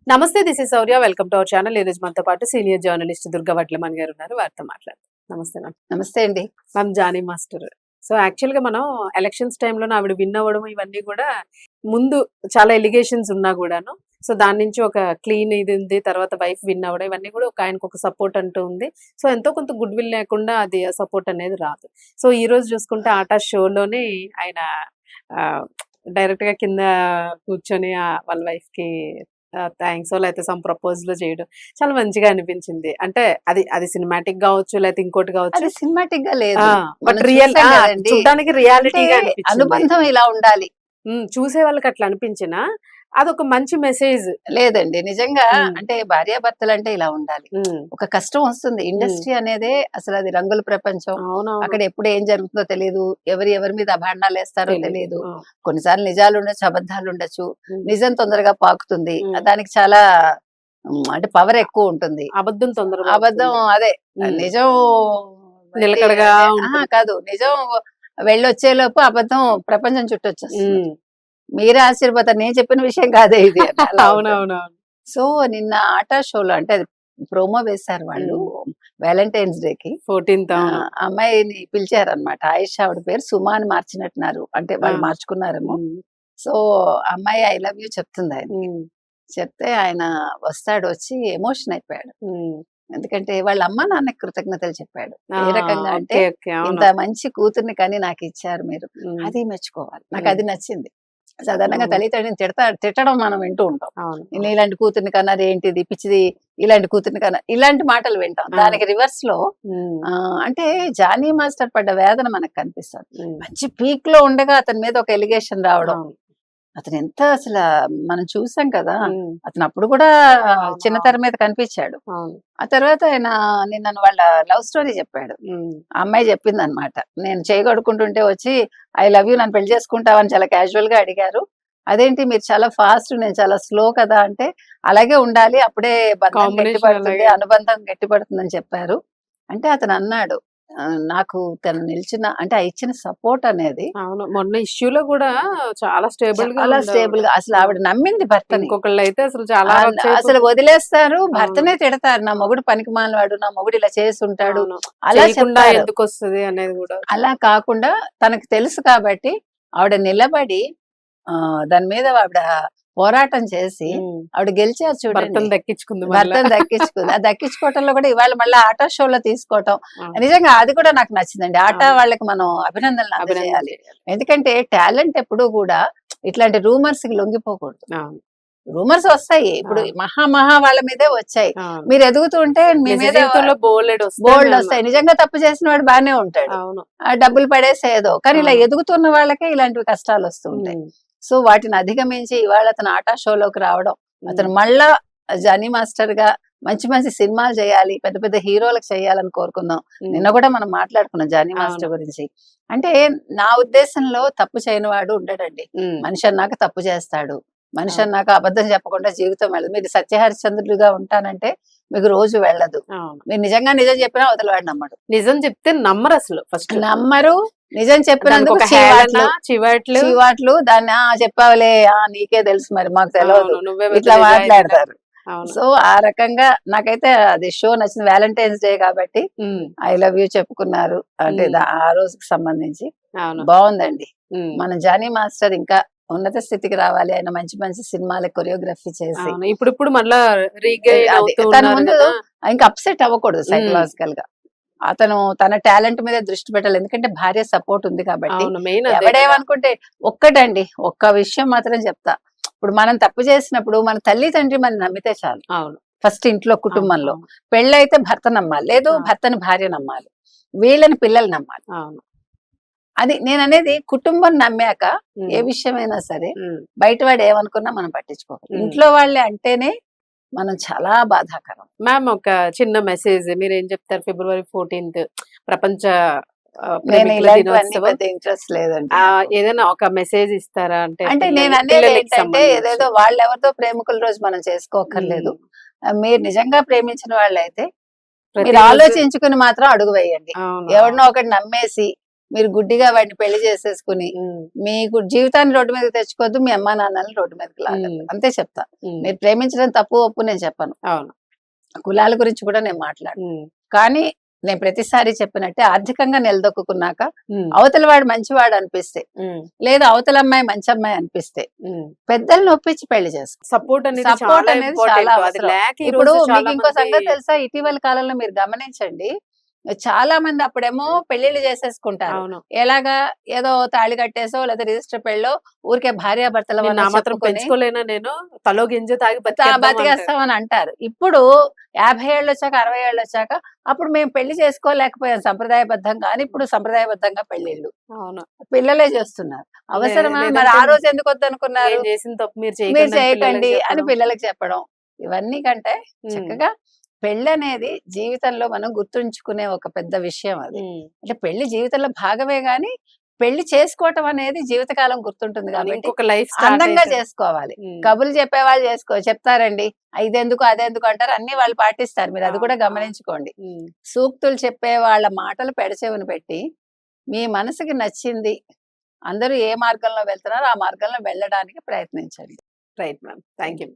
నమస్తే, this is Sourya. Welcome to our channel. ఈ రోజు మనతో పాటు సీనియర్ జర్నలిస్ట్ దుర్గా వడ్లమన్ గారు ఉన్నారు. వారితో మాట్లాడదాం. నమస్తే మ్యామ్. నమస్తే అండి. Ma'am, Jani Master. So actual గా మనం ఎలక్షన్స్ టైంలో ఆవిడ విన్ అవ్వడం ఇవన్నీ కూడా ముందు చాలా ఎలిగేషన్స్ ఉన్నా కూడాను, సో దాని నుంచి ఒక క్లీన్ ఇది ఉంది, తర్వాత వైఫ్ విన్ అవ్వడం ఇవన్నీ కూడా ఒక ఆయనకు ఒక సపోర్ట్ అంటూ ఉంది. సో ఎంతో కొంత గుడ్ విల్ లేకుండా అది సపోర్ట్ అనేది రాదు. సో ఈ రోజు చూసుకుంటే ఆటా షోలోనే ఆయన డైరెక్ట్ గా కింద కూర్చొని వాళ్ళ వైఫ్ కి థ్యాంక్స్ లేకపోతే సమ్ ప్రపోజల్ చేయడం చాలా మంచిగా అనిపించింది. అంటే అది అది సినిమాటిక్ కావచ్చు, లేకపోతే ఇంకోటి కావచ్చు, అది సినిమాటిక్ గా లేదు, బట్ మనం రియల్ చూసాం కదండి. చూడడానికి రియాలిటీగా అంటే అనిపించింది. అనుబంధం ఇలా ఉండాలి. చూసే వాళ్ళకి అట్లా అనిపించినా అదొక మంచి మెసేజ్ లేదండి, నిజంగా ఉమ్. అంటే భార్యాభర్తలు అంటే ఇలా ఉండాలి. ఒక కష్టం వస్తుంది, ఇండస్ట్రీ అనేది అసలు అది రంగుల ప్రపంచం. అవునవును. అక్కడ ఎప్పుడు ఏం జరుగుతుందో తెలియదు, ఎవరి మీద అభాండాలు వేస్తారో తెలియదు. ఆ. కొన్నిసార్లు నిజాలు ఉండొచ్చు, అబద్ధాలు ఉండొచ్చు. ఉమ్. నిజం తొందరగా పాకుతుంది, ఉమ్. దానికి చాలా అంటే పవర్ ఎక్కువ ఉంటుంది. అబద్ధం తొందరగా అబద్ధం అదే, ఉమ్. నిజం నిలకడగా అంటే, కాదు, నిజం వెళ్ళొచ్చేలోపు అబద్ధం ప్రపంచం చుట్టొచ్చేస్తుంది. ఉమ్. మీరే ఆశీర్వాదం, నేను చెప్పిన విషయం కాదే ఇది అని అలా ఉంటుంది. అవునవునవును. సో నిన్న ఆటా షోలో అంటే అది ప్రోమో వేశారు వాళ్ళు వ్యాలంటైన్స్ డే కి. 14th. అమ్మాయిని పిలిచారనమాట. ఆయిషా ఆవిడ పేరు, సుమా అని మార్చినట్టున్నారు, అంటే వాళ్ళు మార్చుకున్నారేమో. సో అమ్మాయి ఐ లవ్ యూ చెప్తుంది ఆయన. చెప్తే ఆయన వస్తాడు, వచ్చి ఎమోషన్ అయిపోయాడు. ఎందుకంటే వాళ్ళ అమ్మ నాన్నకి కృతజ్ఞతలు చెప్పాడు. ఏ రకంగా అంటే, ఇంత మంచి కూతుర్ని కానీ నాకు ఇచ్చారు మీరు, అది మెచ్చుకోవాలి. నాకు అది నచ్చింది. సాధారణంగా తల్లిదండ్రుని తిట్టడం మనం వింటూ ఉంటాం. నేను ఇలాంటి కూతుర్ని కన్నారు, ఏంటిది పిచ్చిది, ఇలాంటి కూతుర్ని కన్నా, ఇలాంటి మాటలు వింటాం. దానికి రివర్స్ లో అంటే జానీ మాస్టర్ పడ్డ వేదన మనకు కనిపిస్తుంది. మంచి పీక్ లో ఉండగా అతని మీద ఒక ఎలిగేషన్ రావడం, అతను ఎంత అసలు మనం చూసాం కదా. అతను అప్పుడు కూడా చిన్న తెర మీద కనిపించాడు. ఆ తర్వాత ఆయన నిన్న వాళ్ళ లవ్ స్టోరీ చెప్పాడు. ఆ అమ్మాయి చెప్పింది అనమాట, నేను చేయగొడుకుంటుంటే వచ్చి ఐ లవ్ యూ, నన్ను పెళ్లి చేసుకుంటావని చాలా క్యాజువల్ గా అడిగారు. అదేంటి మీరు చాలా ఫాస్ట్, నేను చాలా స్లో కదా అంటే, అలాగే ఉండాలి, అప్పుడే బంధం గట్టిపడుతుంది, అనుబంధం గట్టిపడుతుందని చెప్పారు. అంటే అతను అన్నాడు, నాకు తను నిలిచిన అంటే ఆ ఇచ్చిన సపోర్ట్ అనేది. అవును, మొన్న ఇష్యూలో కూడా చాలా స్టేబుల్ గా అసలు ఆవిడ నమ్మింది భర్తని. ఇంకొకళ్ళు అయితే అసలు చాలా అసలు వదిలేస్తారు, భర్తనే తిడతారు, నా మొగుడు పనికి మాలివాడు, నా మొగుడు ఇలా చేస్తుంటాడు, అలా చెప్తారు. ఎందుకు వస్తుంది అనేది కూడా. అలా కాకుండా తనకు తెలుసు కాబట్టి ఆవిడ నిలబడి దాని మీద ఆవిడ పోరాటం చేసి ఆవిడ గెలిచారు చూడండి. భర్తను దక్కించుకుంది. ఆ దక్కించుకోవటంలో కూడా ఇవాళ మళ్ళీ ఆటో షోలో తీసుకోవటం నిజంగా అది కూడా నాకు నచ్చిందండి. ఆటో వాళ్ళకి మనం అభినందనలు అందజేయాలి. ఎందుకంటే టాలెంట్ ఎప్పుడు కూడా ఇట్లాంటి రూమర్స్ కి లొంగిపోకూడదు. రూమర్స్ వస్తాయి, ఇప్పుడు మహా వాళ్ళ మీదే వచ్చాయి. మీరు ఎదుగుతుంటే మీ మీద బోల్డ్ వస్తాయి. నిజంగా తప్పు చేసిన వాడు బానే ఉంటాడు, డబ్బులు పడేసేదో, కానీ ఇలా ఎదుగుతున్న వాళ్ళకే ఇలాంటివి కష్టాలు వస్తుంటాయి. సో వాటిని అధిగమించి ఇవాళ అతను ఆటా షోలోకి రావడం, అతను మళ్ళా జానీ మాస్టర్ గా మంచి మంచి సినిమాలు చేయాలి, పెద్ద పెద్ద హీరోలకు చేయాలని కోరుకుందాం. నిన్న కూడా మనం మాట్లాడుకున్నాం జానీ మాస్టర్ గురించి. అంటే నా ఉద్దేశంలో తప్పు చేయని వాడు ఉండడండి. మనిషి అన్నాక తప్పు చేస్తాడు, మనిషి అన్నాక అబద్ధం చెప్పకుండా జీవితం వెళ్ళదు. మీరు సత్యహరిశ్చంద్రుడిగా ఉంటానంటే మీకు రోజు వెళ్ళదు. మీరు నిజంగా నిజం చెప్పినా అవతలవాడు నమ్మడు. నిజం చెప్తే నమ్మరు, అసలు ఫస్ట్ నమ్మరు. నిజం చెప్పినందుకు చివాట్లు, దాన్ని చెప్పావులే, నీకే తెలుసు, మరి మాకు తెలియదు, ఇట్లా మాట్లాడతారు. సో ఆ రకంగా నాకైతే అది షో నచ్చింది. వ్యాలంటైన్స్ డే కాబట్టి ఐ లవ్ యూ చెప్పుకున్నారు, అంటే ఆ రోజుకి సంబంధించి బాగుందండి. మన జానీ మాస్టర్ ఇంకా ఉన్నత స్థితికి రావాలి, ఆయన మంచి మంచి సినిమాల కొరియోగ్రఫీ చేసి. ఇప్పుడు మళ్ళా తన ముందు ఇంకా అప్సెట్ అవ్వకూడదు సైకలాజికల్ గా. అతను తన టాలెంట్ మీద దృష్టి పెట్టాలి, ఎందుకంటే భార్య సపోర్ట్ ఉంది కాబట్టి. ఎవడేమనుకుంటే ఒక్కటండి, ఒక్క విషయం మాత్రం చెప్తా, ఇప్పుడు మనం తప్పు చేసినప్పుడు మన తల్లిదండ్రి మనం నమ్మితే చాలు. ఫస్ట్ ఇంట్లో కుటుంబంలో పెళ్ళైతే భర్త నమ్మాలి, లేదు భర్తని భార్య నమ్మాలి, వీళ్ళని పిల్లలు నమ్మాలి. అది నేను అనేది. కుటుంబం నమ్మాక ఏ విషయమైనా సరే బయట వాడు ఏమనుకున్నా మనం పట్టించుకోవాలి, ఇంట్లో వాళ్ళే అంటేనే మనం చాలా బాధాకరం. మ్యామ్, ఒక చిన్న మెసేజ్ మీరు ఏం చెప్తారు? February 14th ప్రపంచ ఇంట్రెస్ట్ లేదండి. ఏదైనా ఒక మెసేజ్ ఇస్తారా? అంటే నేను అనేది ఏంటంటే, ఏదేదో వాళ్ళెవరితో ప్రేమికుల రోజు మనం చేసుకోకర్లేదు. మీరు నిజంగా ప్రేమించిన వాళ్ళైతే మీరు ఆలోచించుకుని మాత్రం అడుగు వేయండి. ఎవరినో ఒకటి నమ్మేసి మీరు గుడ్డిగా వాడిని పెళ్లి చేసేసుకుని మీకు జీవితాన్ని రోడ్డు మీదకి తెచ్చుకోవద్దు, మీ అమ్మా నాన్నల్ని రోడ్డు మీదకి లాగద్దు, అంతే చెప్తా. మీరు ప్రేమించడం తప్పు ఒప్పు నేను చెప్పను, అవును. కులాల గురించి కూడా నేను మాట్లాడు. కానీ నేను ప్రతిసారి చెప్పినట్టే ఆర్థికంగా నిలదొక్కున్నాక అవతల వాడు మంచివాడు అనిపిస్తే, లేదా అవతల అమ్మాయి మంచి అమ్మాయి అనిపిస్తే పెద్దల్ని ఒప్పించి పెళ్లి చేసుకో. సపోర్ట్ అనేది సపోర్ట్ చాలా అనేది important. చాలా అది అవసరం. లేక ఈ ఇప్పుడు రోజు మీకు చాలా ఇంకో మంది- సంగతి తెలుసా, ఇటీవల కాలంలో మీరు గమనించండి, చాలా మంది అప్పుడేమో పెళ్లిళ్ళు చేసేసుకుంటారు. అవును. ఎలాగా, ఏదో తాళి కట్టేసో లేదా రిజిస్టర్ పెళ్ళో ఊరికే భార్యాభర్తల నేను వల్ల నా మాత్రం చెప్పుకొని పెంచుకోలేనా, నేను తలో గింజ తాగి బతికేద్దాం అంటారు. బతికేస్తామని అంటారు. ఇప్పుడు 50 ఏళ్ళు వచ్చాక 60 ఏళ్ళు వచ్చాక అప్పుడు మేము పెళ్లి చేసుకోలేకపోయాం సంప్రదాయబద్ధంగా, అని ఇప్పుడు సంప్రదాయబద్ధంగా పెళ్లిళ్ళు అవును. పిల్లలే చేస్తున్నారు. అవసరమా? మరి ఆ రోజు ఎందుకు వద్దనుకున్నారు? నేను చేసిన తప్పు మీరు మీరు చేయకండి అని చేయకండి పిల్లలకి అని చెప్పడం. పిల్లలకి చెప్పడం. ఇవన్నీ కంటే చక్కగా పెళ్లి అనేది జీవితంలో మనం గుర్తుంచుకునే ఒక పెద్ద విషయం. అది అంటే పెళ్లి జీవితంలో భాగమే, గాని పెళ్లి చేసుకోవటం అనేది జీవితకాలం గుర్తుంటుంది కాబట్టి ఇంకొక లైఫ్ అందంగా చేసుకోవాలి. కబుర్లు చెప్పేవాళ్ళు చెప్తారండి, ఇదెందుకు అదెందుకు అంటారు, అన్ని వాళ్ళు పాటిస్తారు. మీరు అది కూడా గమనించుకోండి. సూక్తులు చెప్పే వాళ్ళ మాటలు పెడచెవిని పెట్టి మీ మనసుకి నచ్చింది, అందరూ ఏ మార్గంలో వెళ్తున్నారో ఆ మార్గంలో వెళ్ళడానికి ప్రయత్నించండి. Right ma'am, thank you.